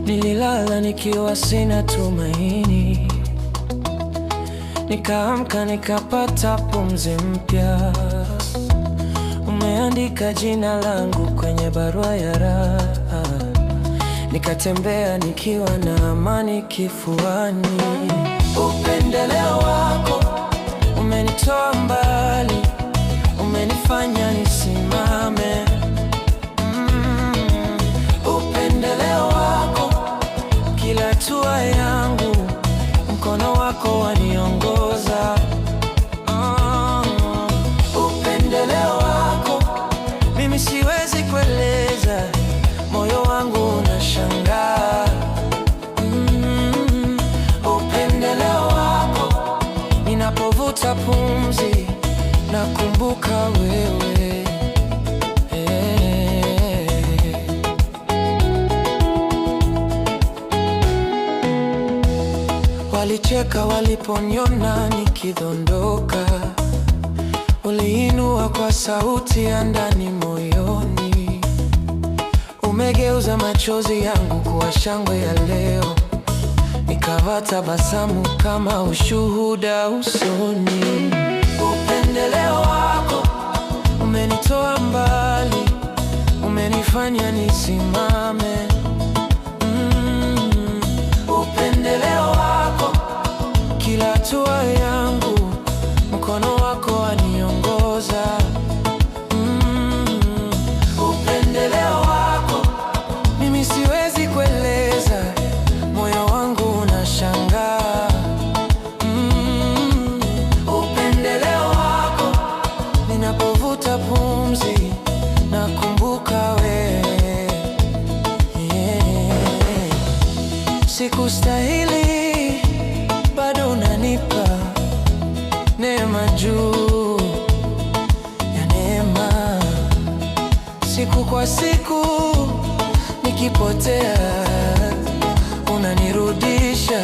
Nililala nikiwa sina tumaini, nikaamka nikapata pumzi mpya. Umeandika jina langu kwenye barua ya raha, nikatembea nikiwa na amani kifuani. Upendeleo wako umenitoa mbali, umenifanya nisimame. Upendeleo wako kila hatua yangu, mkono wako waniongoza. Upendeleo wako mimi siwezi kueleza, moyo wangu unashangaa. Upendeleo wako ninapovuta pumzi, nakumbuka wewe. Walicheka waliponiona nikidondoka, uliinua kwa sauti ya ndani moyoni. Umegeuza machozi yangu kuwa shangwe ya leo, nikawa tabasamu kama ushuhuda usoni. Upendeleo wako umenitoa mbali, umenifanya nisimame. Upendeleo wako kila hatua yangu, mkono wako waniongoza. Upendeleo wako mimi siwezi kueleza, moyo wangu unashangaa. Upendeleo wako ninapovuta pumzi, nakumbuka wewe. Sikustahili, bado unanipa neema juu ya neema. Siku kwa siku nikipotea, unanirudisha